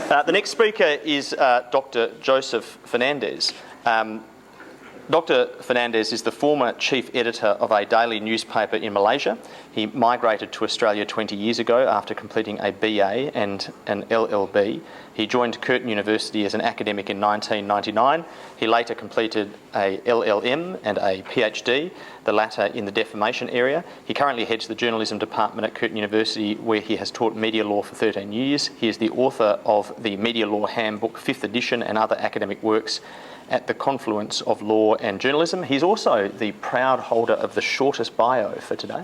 The next speaker is Dr. Joseph Fernandez. Dr. Fernandez is the former chief editor of a daily newspaper in Malaysia. He migrated to Australia 20 years ago after completing a BA and an LLB. He joined Curtin University as an academic in 1999. He later completed a LLM and a PhD, the latter in the defamation area. He currently heads the journalism department at Curtin University, where he has taught media law for 13 years. He is the author of the Media Law Handbook, 5th edition, and other academic works at the confluence of law and journalism. He's also the proud holder of the shortest bio for today,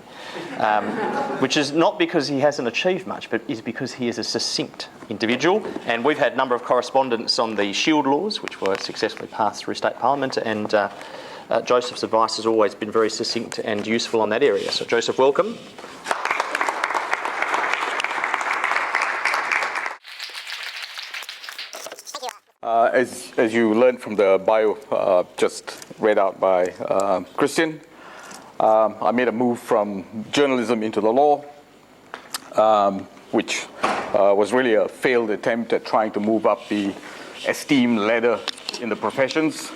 which is not because he hasn't achieved much, but is because he is a succinct individual. And we've had a number of correspondence on the Shield laws, which were successfully passed through State Parliament, and Joseph's advice has always been very succinct and useful on that area. So Joseph, welcome. As you learned from the bio just read out by Christian, I made a move from journalism into the law, which was really a failed attempt at trying to move up the esteem ladder in the professions.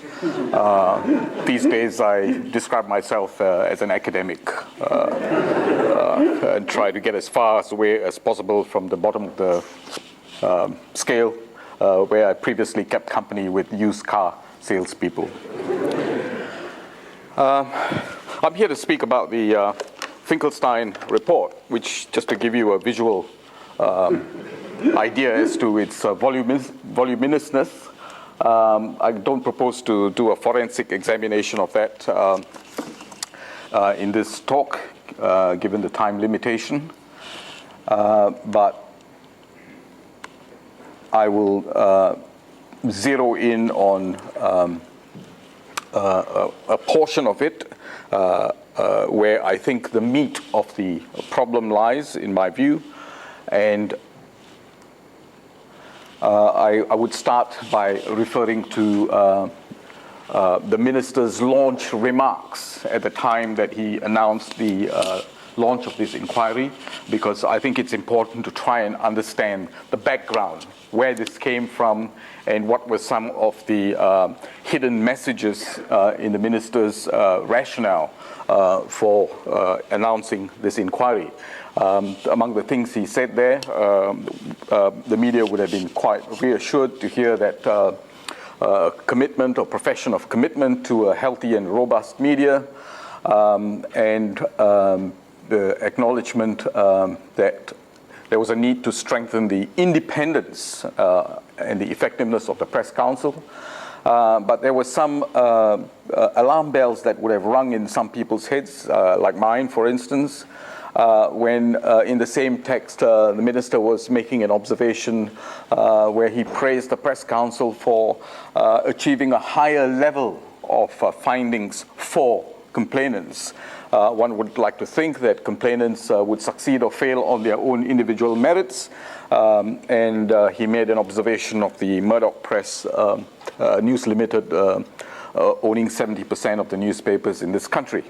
These days I describe myself as an academic and try to get as far away as possible from the bottom of the scale, where I previously kept company with used car salespeople. I'm here to speak about the Finkelstein report, which, just to give you a visual idea as to its voluminousness, I don't propose to do a forensic examination of that in this talk, given the time limitation, but I will zero in on a portion of it where I think the meat of the problem lies, in my view. And I would start by referring to the minister's launch remarks at the time that he announced the launch of this inquiry, because I think it's important to try and understand the background, where this came from, and what were some of the hidden messages in the minister's rationale for announcing this inquiry. Among the things he said there, the media would have been quite reassured to hear that commitment or profession of commitment to a healthy and robust media, and the acknowledgement that there was a need to strengthen the independence and the effectiveness of the Press Council. But there were some alarm bells that would have rung in some people's heads, like mine, for instance, when in the same text the minister was making an observation where he praised the Press Council for achieving a higher level of findings for complainants. One would like to think that complainants would succeed or fail on their own individual merits, and he made an observation of the Murdoch Press News Limited owning 70% of the newspapers in this country.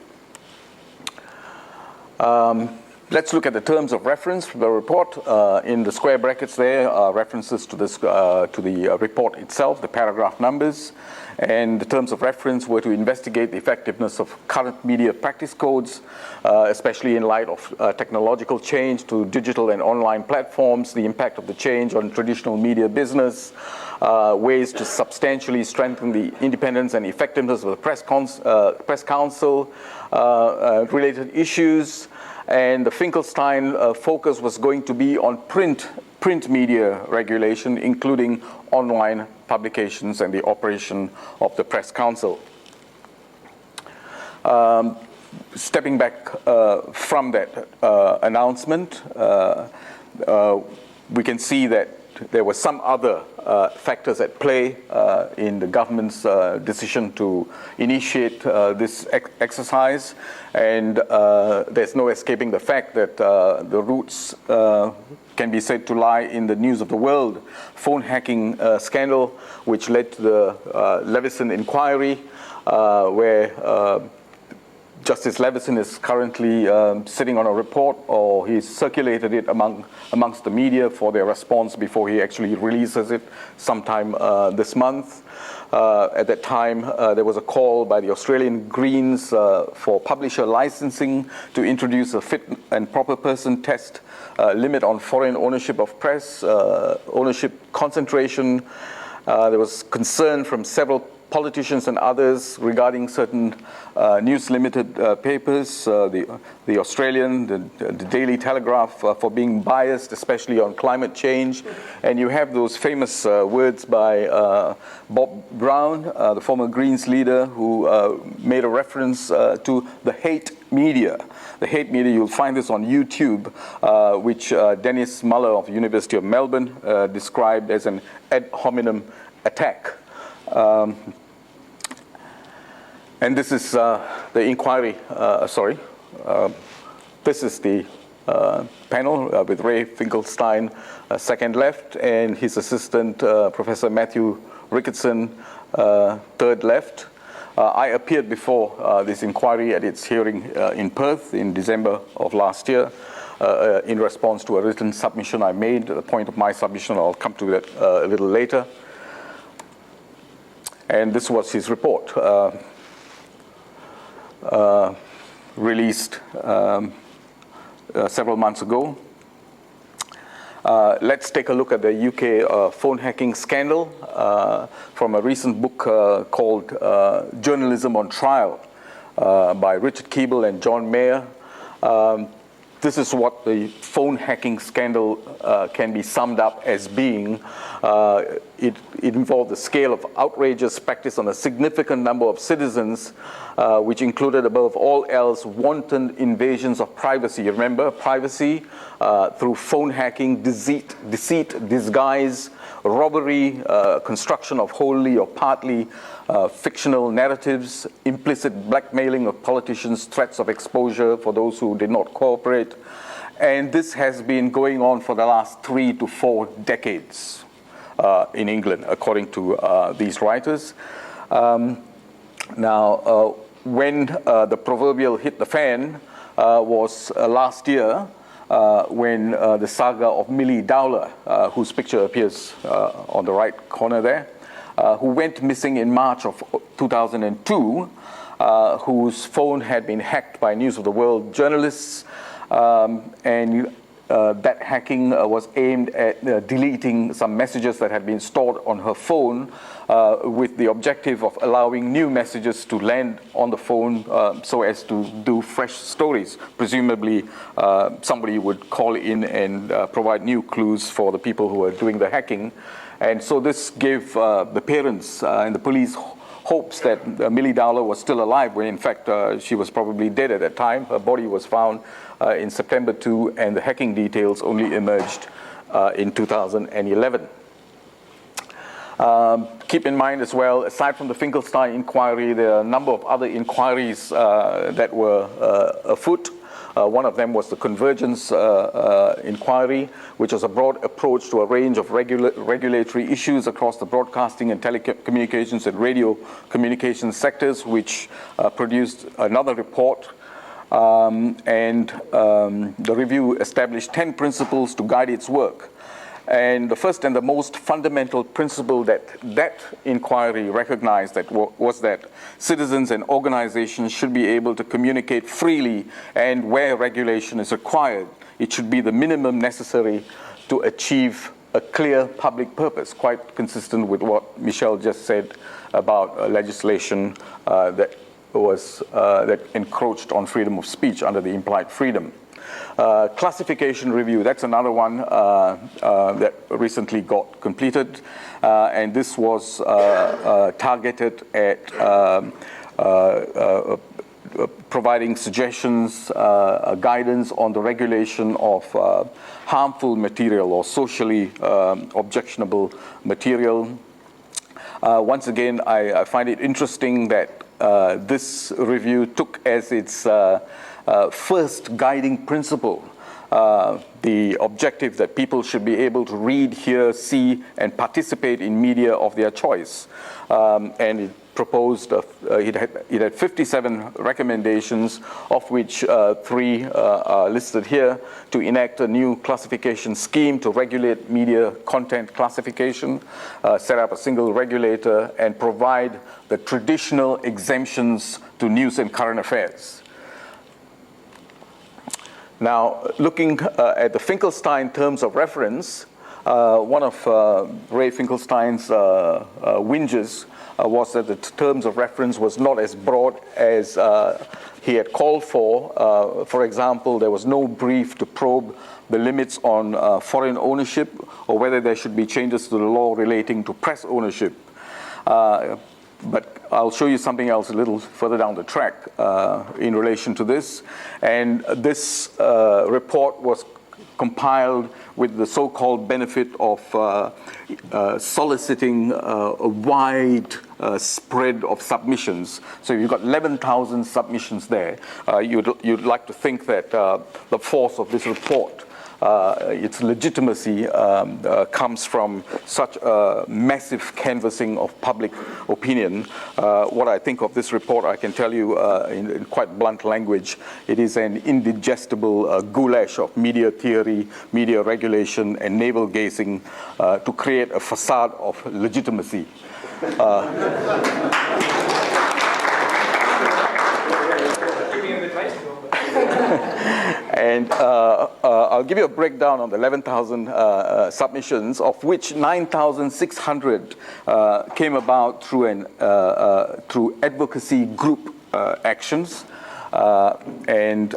Let's look at the terms of reference for the report. In the square brackets there are references to this to the report itself, the paragraph numbers. And the terms of reference were to investigate the effectiveness of current media practice codes, especially in light of technological change to digital and online platforms, the impact of the change on traditional media business, ways to substantially strengthen the independence and effectiveness of the Press Council, related issues. And the Finkelstein focus was going to be on print media regulation, including online publications and the operation of the Press Council. Stepping back from that announcement, we can see that there were some other factors at play in the government's decision to initiate this exercise, and there's no escaping the fact that the roots can be said to lie in the News of the World phone hacking scandal, which led to the Levison inquiry, where Justice Leveson is currently sitting on a report, or he's circulated it amongst the media for their response before he actually releases it sometime this month. At that time, there was a call by the Australian Greens for publisher licensing to introduce a fit and proper person test, limit on foreign ownership of press, ownership concentration. There was concern from several politicians and others regarding certain news limited papers, the Australian, the Daily Telegraph, for being biased, especially on climate change. And you have those famous words by Bob Brown, the former Greens leader, who made a reference to the hate media. The hate media, you'll find this on YouTube, which Dennis Muller of the University of Melbourne described as an ad hominem attack. And this is the inquiry, this is the panel with Ray Finkelstein, second left, and his assistant, Professor Matthew Ricketson, third left. I appeared before this inquiry at its hearing in Perth in December of last year in response to a written submission I made. The point of my submission, I'll come to that a little later. And this was his report, released several months ago. Let's take a look at the UK phone hacking scandal from a recent book called Journalism on Trial by Richard Keeble and John Mayer. This is what the phone hacking scandal can be summed up as being. It involved a scale of outrageous practice on a significant number of citizens, which included, above all else, wanton invasions of privacy. You remember, privacy through phone hacking, deceit, disguise, robbery, construction of wholly or partly fictional narratives, implicit blackmailing of politicians, threats of exposure for those who did not cooperate. And this has been going on for the last 3 to 4 decades in England, according to these writers. Now, when the proverbial hit the fan was last year, when the saga of Millie Dowler, whose picture appears on the right corner there, who went missing in March of 2002, whose phone had been hacked by News of the World journalists, and that hacking was aimed at deleting some messages that had been stored on her phone with the objective of allowing new messages to land on the phone so as to do fresh stories. Presumably, somebody would call in and provide new clues for the people who were doing the hacking. And so this gave the parents and the police hopes that Millie Dowler was still alive, when in fact she was probably dead at that time. Her body was found in September 2, and the hacking details only emerged in 2011. Keep in mind as well, aside from the Finkelstein inquiry, there are a number of other inquiries that were afoot. One of them was the Convergence inquiry, which was a broad approach to a range of regulatory issues across the broadcasting and telecommunications and radio communications sectors, which produced another report. The review established 10 principles to guide its work. And the first and the most fundamental principle that inquiry recognized was that citizens and organizations should be able to communicate freely, and where regulation is required, it should be the minimum necessary to achieve a clear public purpose, quite consistent with what Michelle just said about legislation that encroached on freedom of speech under the implied freedom. Classification review, that's another one that recently got completed, and this was targeted at providing suggestions, guidance on the regulation of harmful material or socially objectionable material. Once again, I find it interesting that this review took as its first guiding principle the objective that people should be able to read, hear, see, and participate in media of their choice. And it proposed, it had 57 recommendations, of which 3 are listed here: to enact a new classification scheme to regulate media content classification, set up a single regulator, and provide the traditional exemptions to news and current affairs. Now, looking at the Finkelstein terms of reference, one of Ray Finkelstein's whinges was that the terms of reference was not as broad as he had called for. For example, there was no brief to probe the limits on foreign ownership or whether there should be changes to the law relating to press ownership. But I'll show you something else a little further down the track in relation to this. And this report was compiled with the so-called benefit of soliciting a wide spread of submissions. So you've got 11,000 submissions there. You'd like to think that the force of this report, its legitimacy, comes from such a massive canvassing of public opinion. What I think of this report, I can tell you in quite blunt language, it is an indigestible goulash of media theory, media regulation, and navel-gazing to create a facade of legitimacy. And I'll give you a breakdown on the 11,000 submissions, of which 9,600 came about through advocacy group actions, and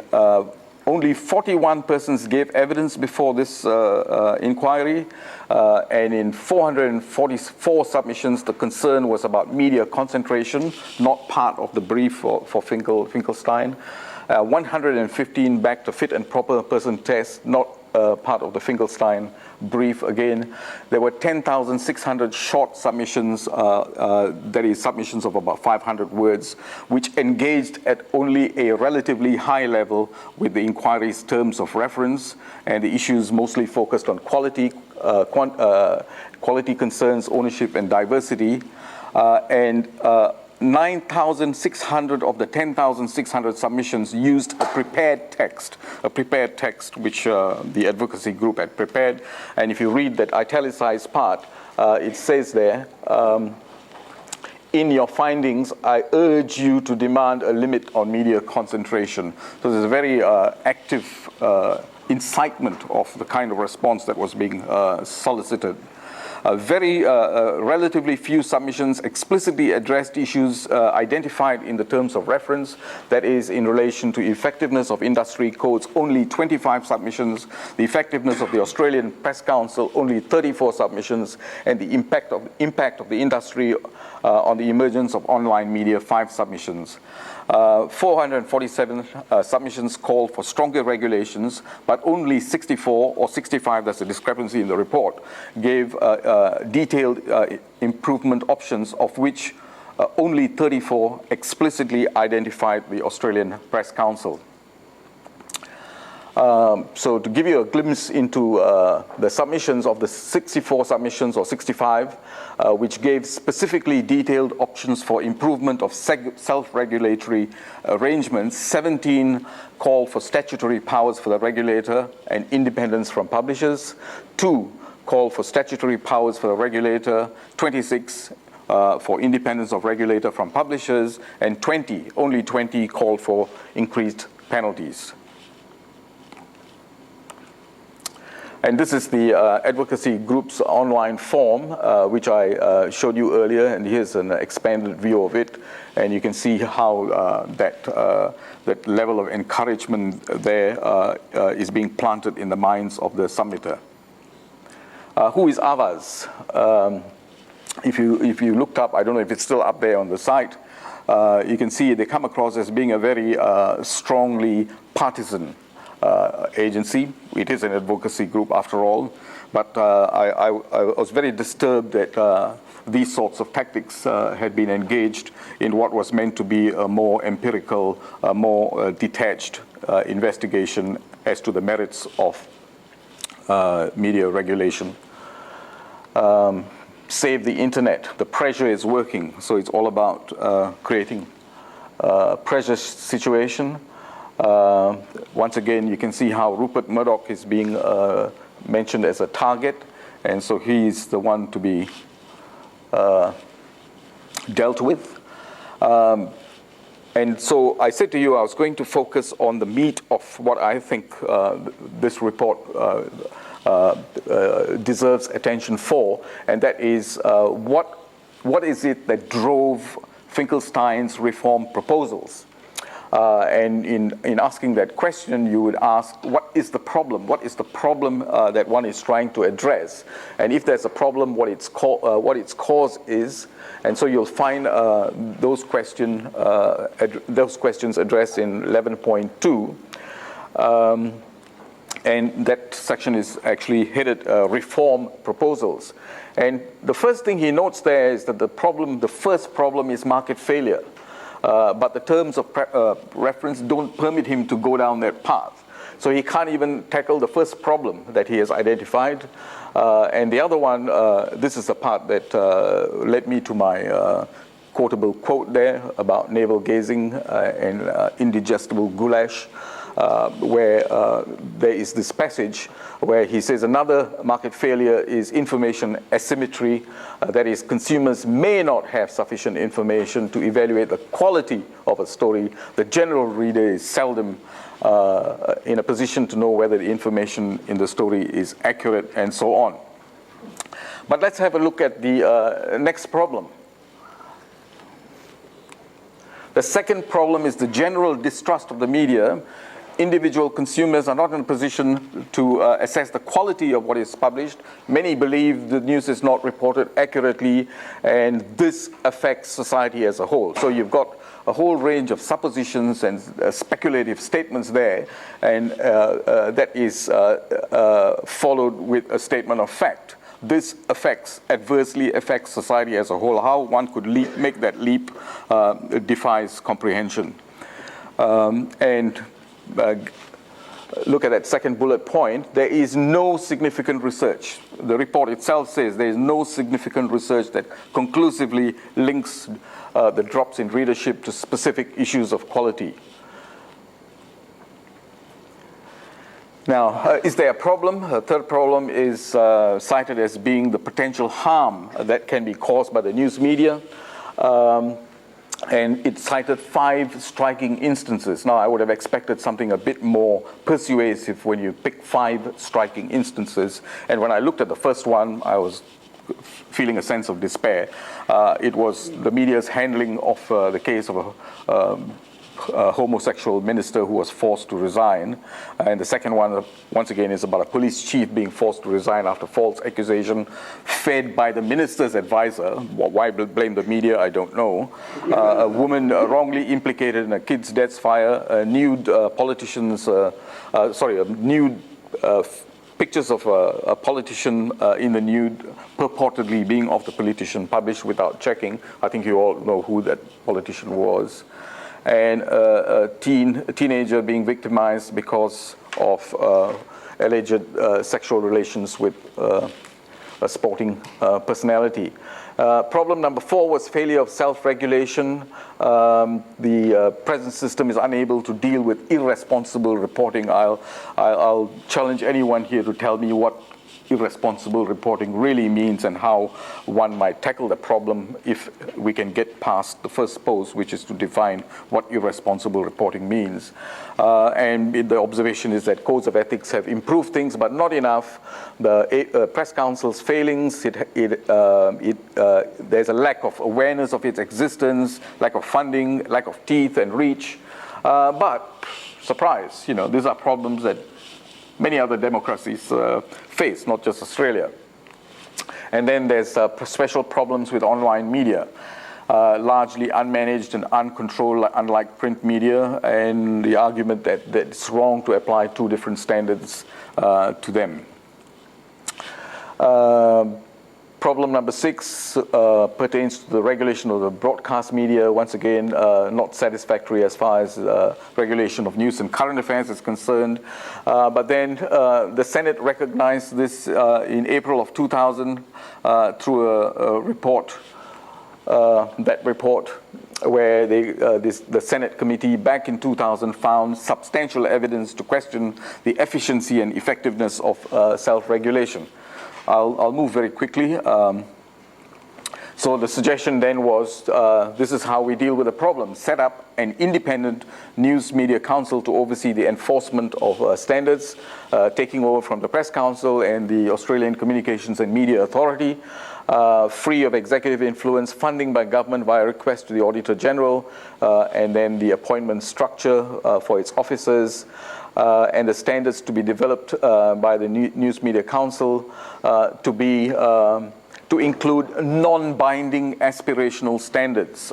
only 41 persons gave evidence before this inquiry, and in 444 submissions, the concern was about media concentration, not part of the brief for Finkelstein. 115 backed a fit and proper person test, not part of the Finkelstein brief again. There were 10,600 short submissions, that is submissions of about 500 words, which engaged at only a relatively high level with the inquiry's terms of reference, and the issues mostly focused on quality concerns, ownership, and diversity. 9,600 of the 10,600 submissions used a prepared text which the advocacy group had prepared. And if you read that italicized part, it says there, in your findings, I urge you to demand a limit on media concentration. So there's a very active incitement of the kind of response that was being solicited. Relatively few submissions explicitly addressed issues identified in the terms of reference, that is, in relation to effectiveness of industry codes, only 25 submissions, the effectiveness of the Australian Press Council, only 34 submissions, and the impact of the industry on the emergence of online media, 5 submissions. 447 submissions called for stronger regulations, but only 64 or 65, that's a discrepancy in the report, gave detailed improvement options, of which only 34 explicitly identified the Australian Press Council. So to give you a glimpse into the submissions, of the 64 submissions, or 65, which gave specifically detailed options for improvement of self-regulatory arrangements, 17 called for statutory powers for the regulator and independence from publishers, 2 called for statutory powers for the regulator, 26 for independence of regulator from publishers, and only 20 called for increased penalties. And this is the advocacy group's online form, which I showed you earlier, and here's an expanded view of it. And you can see how that level of encouragement there is being planted in the minds of the submitter. Who is Avaz? If you looked up, I don't know if it's still up there on the site, you can see they come across as being a very strongly partisan agency. It is an advocacy group after all, but I was very disturbed that these sorts of tactics had been engaged in what was meant to be a more empirical, more detached investigation as to the merits of media regulation. save the internet. The pressure is working, so it's all about creating a pressure situation. Once again, you can see how Rupert Murdoch is being mentioned as a target, and so he's the one to be dealt with. And so I said to you I was going to focus on the meat of what I think this report deserves attention for, and that is what is it that drove Finkelstein's reform proposals? And in asking that question, you would ask, what is the problem? What is the problem that one is trying to address? And if there's a problem, what its cause is. And so you'll find those questions addressed in 11.2. And that section is actually headed reform proposals. And the first thing he notes there is that the first problem is market failure. But the terms of reference don't permit him to go down that path. So he can't even tackle the first problem that he has identified. And the other one, this is the part that led me to my quotable quote there about navel gazing and indigestible goulash, where there is this passage where he says another market failure is information asymmetry. That is, consumers may not have sufficient information to evaluate the quality of a story. The general reader is seldom in a position to know whether the information in the story is accurate, and so on. But let's have a look at the next problem. The second problem is the general distrust of the media. Individual consumers are not in a position to assess the quality of what is published. Many believe the news is not reported accurately, and this affects society as a whole. So you've got a whole range of suppositions and speculative statements there, and that is followed with a statement of fact. This adversely affects society as a whole. How one could make that leap defies comprehension. Look at that second bullet point. There is no significant research. The report itself says there is no significant research that conclusively links the drops in readership to specific issues of quality. Now, is there a problem? A third problem is cited as being the potential harm that can be caused by the news media. And it cited 5 striking instances. Now, I would have expected something a bit more persuasive when you pick 5 striking instances. And when I looked at the first one, I was feeling a sense of despair. It was the media's handling of the case of a homosexual minister who was forced to resign. And the second one, once again, is about a police chief being forced to resign after false accusation fed by the minister's advisor. Why blame the media? I don't know. A woman wrongly implicated in a kid's death fire, nude pictures of a politician in the nude, purportedly being of the politician, published without checking. I think you all know who that politician was. And a teenager being victimized because of alleged sexual relations with a sporting personality. Problem number 4 was failure of self-regulation. The present system is unable to deal with irresponsible reporting. I'll challenge anyone here to tell me what irresponsible reporting really means and how one might tackle the problem if we can get past the first pose, which is to define what irresponsible reporting means. And the observation is that codes of ethics have improved things, but not enough. The Press Council's failings, there's a lack of awareness of its existence, lack of funding, lack of teeth and reach. But surprise, these are problems that many other democracies face, not just Australia. And then there's special problems with online media, largely unmanaged and uncontrolled, unlike print media, and the argument that it's wrong to apply 2 different standards to them. problem number 6 pertains to the regulation of the broadcast media. Once again, not satisfactory as far as regulation of news and current affairs is concerned. But then the Senate recognized this in April of 2000 through a report, where the Senate committee back in 2000 found substantial evidence to question the efficiency and effectiveness of self-regulation. I'll move very quickly. So the suggestion then was, this is how we deal with the problem. Set up an independent news media council to oversee the enforcement of standards, taking over from the Press Council and the Australian Communications and Media Authority, free of executive influence, funding by government via request to the Auditor General, and then the appointment structure for its officers, and the standards to be developed by the News Media Council to include non-binding aspirational standards,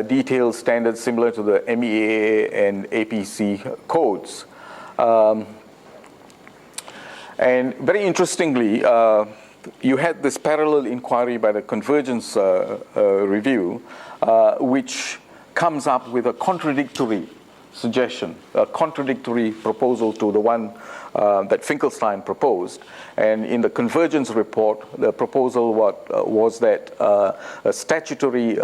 detailed standards similar to the MEAA and APC codes. And very interestingly, you had this parallel inquiry by the Convergence Review, which comes up with a contradictory suggestion, a contradictory proposal to the one that Finkelstein proposed. And in the Convergence report, the proposal was that a statutorily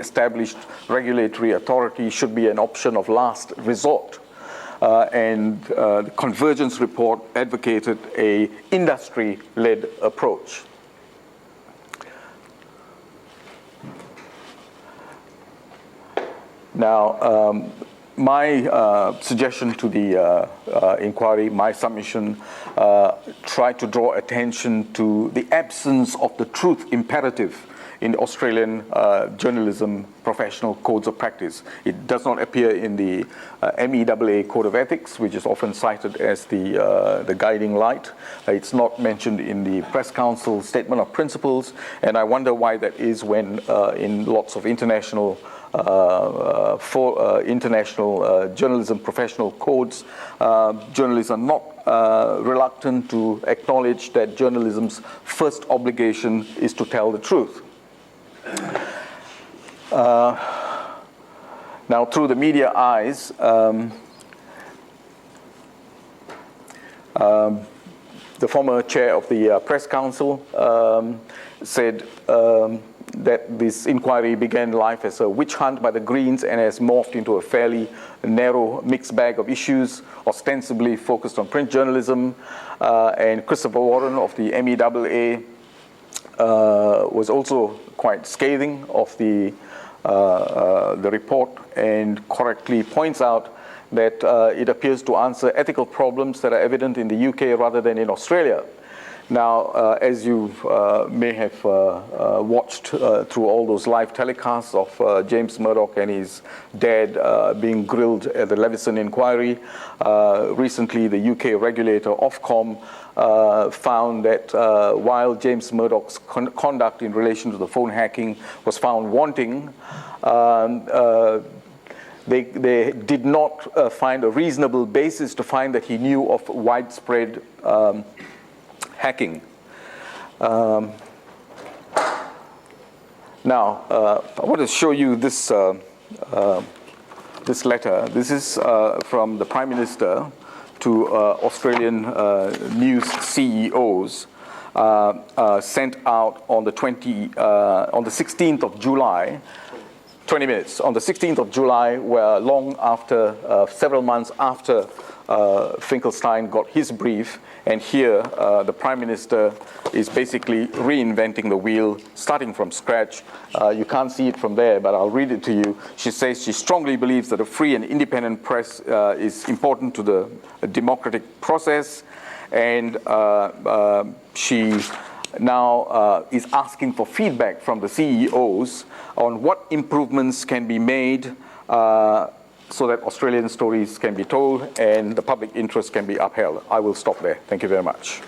established regulatory authority should be an option of last resort. And the Convergence report advocated an industry-led approach. Now, my suggestion to the inquiry, my submission, tried to draw attention to the absence of the truth imperative in Australian journalism professional codes of practice. It does not appear in the MEAA Code of Ethics, which is often cited as the guiding light. It's not mentioned in the Press Council Statement of Principles, and I wonder why that is when in lots of international journalism professional codes, journalists are not reluctant to acknowledge that journalism's first obligation is to tell the truth. Now, through the media eyes, the former chair of the Press Council said that this inquiry began life as a witch hunt by the Greens and has morphed into a fairly narrow mixed bag of issues, ostensibly focused on print journalism. And Christopher Warren of the MEAA was also quite scathing of the report and correctly points out that it appears to answer ethical problems that are evident in the UK rather than in Australia. Now, as you may have watched through all those live telecasts of James Murdoch and his dad being grilled at the Levison inquiry, recently the UK regulator Ofcom found that while James Murdoch's conduct in relation to the phone hacking was found wanting, they did not find a reasonable basis to find that he knew of widespread hacking. Now, I want to show you this this letter. This is from the Prime Minister to Australian news CEOs, sent out on the 16th of July. 20 minutes on the 16th of July, where long after, several months after Finkelstein got his brief, and here the Prime Minister is basically reinventing the wheel, starting from scratch. You can't see it from there, but I'll read it to you. She says she strongly believes that a free and independent press is important to the democratic process, and she now is asking for feedback from the CEOs on what improvements can be made so that Australian stories can be told and the public interest can be upheld. I will stop there. Thank you very much.